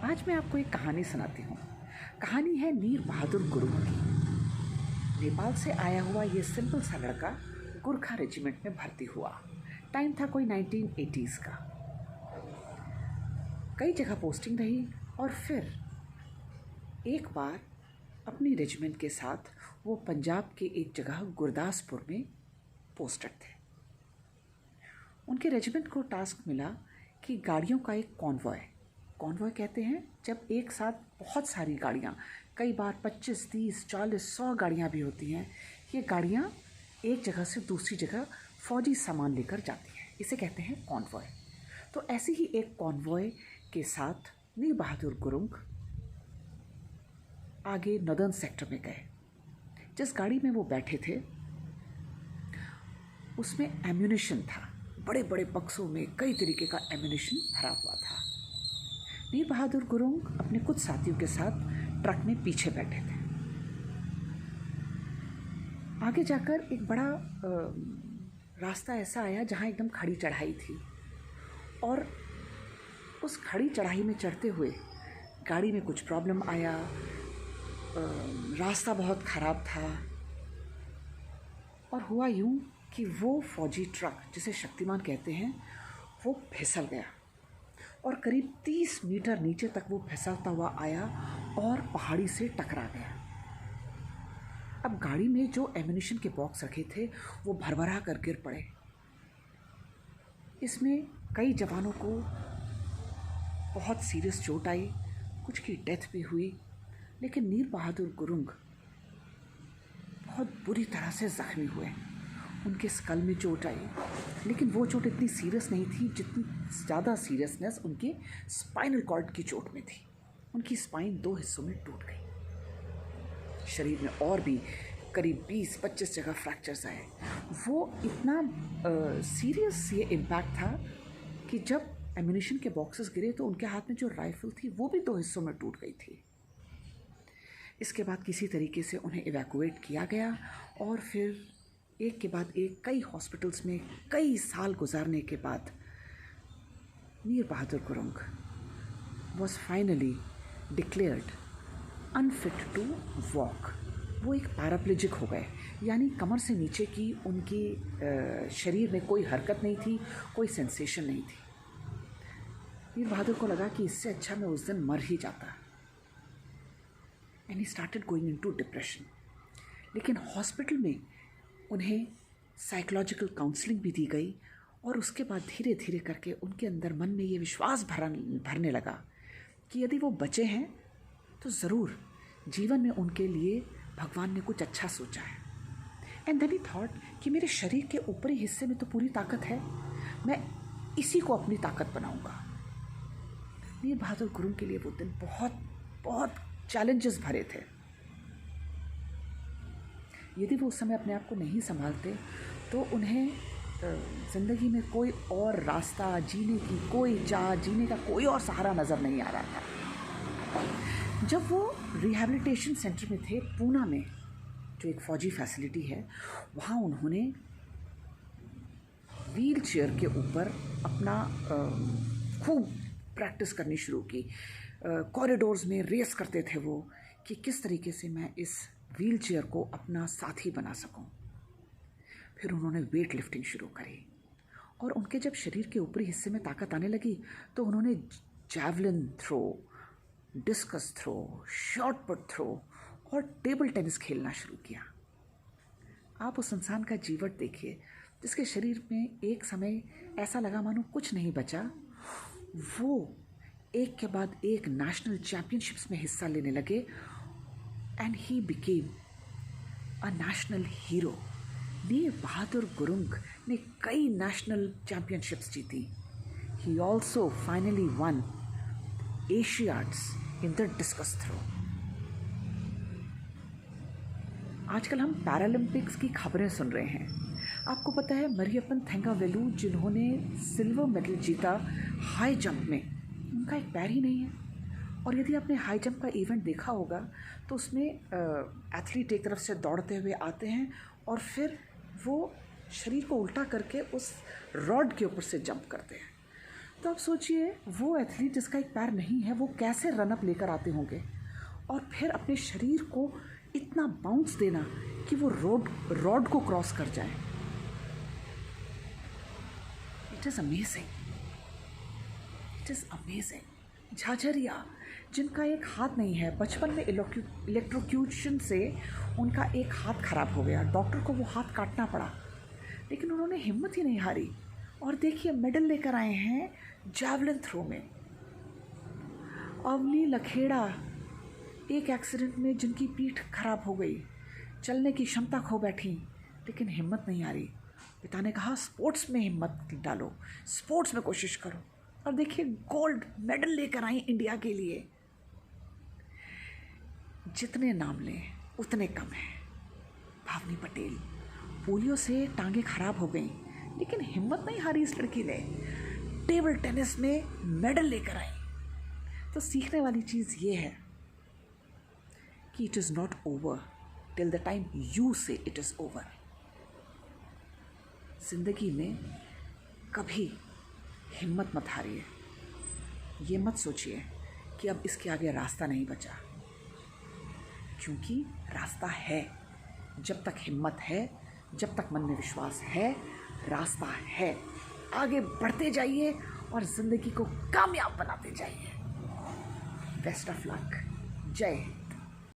आज मैं आपको एक कहानी सुनाती हूँ। कहानी है नीर बहादुर गुरुंग की। नेपाल से आया हुआ ये सिंपल सा लड़का गुरखा रेजिमेंट में भर्ती हुआ। टाइम था कोई 1980s का। कई जगह पोस्टिंग रही और फिर एक बार अपनी रेजिमेंट के साथ वो पंजाब के एक जगह गुरदासपुर में पोस्टेड थे। उनके रेजिमेंट को टास्क मिला कि गाड़ियों का एक कॉन्वॉय कहते हैं जब एक साथ बहुत सारी गाड़ियाँ, कई बार 25, 30, 40, 100 गाड़ियाँ भी होती हैं, ये गाड़ियाँ एक जगह से दूसरी जगह फौजी सामान लेकर जाती हैं, इसे कहते हैं कॉन्वॉय। तो ऐसे ही एक कॉन्वॉय के साथ नीर बहादुर गुरुंग आगे नॉर्दर्न सेक्टर में गए। जिस गाड़ी में वो बैठे थे उसमें एम्यूनिशन था, बड़े बड़े बक्सों में कई तरीके का एम्यूनिशन भरा हुआ था। नीर बहादुर गुरुंग अपने कुछ साथियों के साथ ट्रक में पीछे बैठे थे। आगे जाकर एक बड़ा रास्ता ऐसा आया जहाँ एकदम खड़ी चढ़ाई थी और उस खड़ी चढ़ाई में चढ़ते हुए गाड़ी में कुछ प्रॉब्लम आया। रास्ता बहुत ख़राब था और हुआ यूँ कि वो फौजी ट्रक, जिसे शक्तिमान कहते हैं, वो फिसल गया और करीब 30 मीटर नीचे तक वो फिसलता हुआ आया और पहाड़ी से टकरा गया। अब गाड़ी में जो एम्यूनिशन के बॉक्स रखे थे वो भरभरा कर गिर पड़े। इसमें कई जवानों को बहुत सीरियस चोट आई, कुछ की डेथ भी हुई, लेकिन नीर बहादुर गुरुंग बहुत बुरी तरह से ज़ख्मी हुए। उनके स्कल में चोट आई, लेकिन वो चोट इतनी सीरियस नहीं थी जितनी ज़्यादा सीरियसनेस उनके स्पाइनल कॉर्ड की चोट में थी। उनकी स्पाइन 2 हिस्सों में टूट गई। शरीर में और भी करीब 20-25 जगह फ्रैक्चर्स आए। वो इतना सीरियस ये इम्पैक्ट था कि जब एम्यूनिशन के बॉक्सेस गिरे तो उनके हाथ में जो राइफ़ल थी वो भी 2 हिस्सों में टूट गई थी। इसके बाद किसी तरीके से उन्हें इवैक्यूएट किया गया और फिर एक के बाद एक कई हॉस्पिटल्स में कई साल गुजारने के बाद Neer Bahadur Gurung was finally declared unfit to walk. वो एक पैराप्लेजिक हो गए, यानी कमर से नीचे की उनकी शरीर में कोई हरकत नहीं थी, कोई सेंसेशन नहीं थी। नीर बहादुर को लगा कि इससे अच्छा मैं उस दिन मर ही जाता, and he started going into depression. लेकिन हॉस्पिटल में उन्हें साइकोलॉजिकल काउंसलिंग भी दी गई और उसके बाद धीरे धीरे करके उनके अंदर मन में ये विश्वास भरने लगा कि यदि वो बचे हैं तो ज़रूर जीवन में उनके लिए भगवान ने कुछ अच्छा सोचा है। एंड देन ही थॉट कि मेरे शरीर के ऊपरी हिस्से में तो पूरी ताकत है, मैं इसी को अपनी ताकत बनाऊंगा। नीर बहादुर गुरुंग के लिए वो दिन बहुत बहुत चैलेंजेस भरे थे। यदि वो उस समय अपने आप को नहीं संभालते तो उन्हें ज़िंदगी में कोई और रास्ता, जीने की कोई चाह, जीने का कोई और सहारा नज़र नहीं आ रहा था। जब वो रिहैबिलिटेशन सेंटर में थे पूना में, जो एक फ़ौजी फैसिलिटी है, वहाँ उन्होंने व्हील चेयर के ऊपर अपना खूब प्रैक्टिस करनी शुरू की। कॉरिडोर्स में रेस करते थे वो कि किस तरीके से मैं इस व्हील चेयर को अपना साथी बना सकूं। फिर उन्होंने वेट लिफ्टिंग शुरू करी और उनके जब शरीर के ऊपरी हिस्से में ताकत आने लगी तो उन्होंने javelin throw, discus throw, shot put throw और टेबल टेनिस खेलना शुरू किया। आप उस इंसान का जीवन देखिए जिसके शरीर में एक समय ऐसा लगा मानो कुछ नहीं बचा। वो एक के बाद एक नेशनल चैम्पियनशिप्स में हिस्सा लेने लगे and he became a national hero. नीर बहादुर गुरुंग ने कई नेशनल चैम्पियनशिप्स जीती। He also finally won Asiads in the discus throw. आजकल हम पैरालंपिक्स की खबरें सुन रहे हैं। आपको पता है मरियप्पन थेंगावेलु, जिन्होंने सिल्वर मेडल जीता हाई जंप में, उनका एक पैर ही नहीं है। और यदि आपने हाई जंप का इवेंट देखा होगा तो उसमें एथलीट एक तरफ से दौड़ते हुए आते हैं और फिर वो शरीर को उल्टा करके उस रॉड के ऊपर से जंप करते हैं। तो आप सोचिए वो एथलीट जिसका एक पैर नहीं है वो कैसे रन अप लेकर आते होंगे और फिर अपने शरीर को इतना बाउंस देना कि वो रॉड को क्रॉस कर जाए। It is amazing, it is amazing. Jhajharia जिनका एक हाथ नहीं है, बचपन में इलेक्ट्रोक्यूशन से उनका एक हाथ खराब हो गया, डॉक्टर को वो हाथ काटना पड़ा, लेकिन उन्होंने हिम्मत ही नहीं हारी और देखिए मेडल लेकर आए हैं जैवलिन थ्रो में। अवनी लखेड़ा एक एक्सीडेंट में जिनकी पीठ खराब हो गई, चलने की क्षमता खो बैठी, लेकिन हिम्मत नहीं आ रही। पिता ने कहा स्पोर्ट्स में हिम्मत डालो, स्पोर्ट्स में कोशिश करो, और देखिए गोल्ड मेडल लेकर आई इंडिया के लिए। जितने नाम लें उतने कम हैं। भावनी पटेल, पोलियो से टांगें खराब हो गई लेकिन हिम्मत नहीं हारी इस लड़की ने, टेबल टेनिस में मेडल लेकर आई। तो सीखने वाली चीज़ ये है कि it is not over till the time you से इट इज़ ओवर। ज़िंदगी में कभी हिम्मत मत हारिए, ये मत सोचिए कि अब इसके आगे रास्ता नहीं बचा, क्योंकि रास्ता है। जब तक हिम्मत है, जब तक मन में विश्वास है, रास्ता है। आगे बढ़ते जाइए और ज़िंदगी को कामयाब बनाते जाइए। Best of luck. जय हिंद।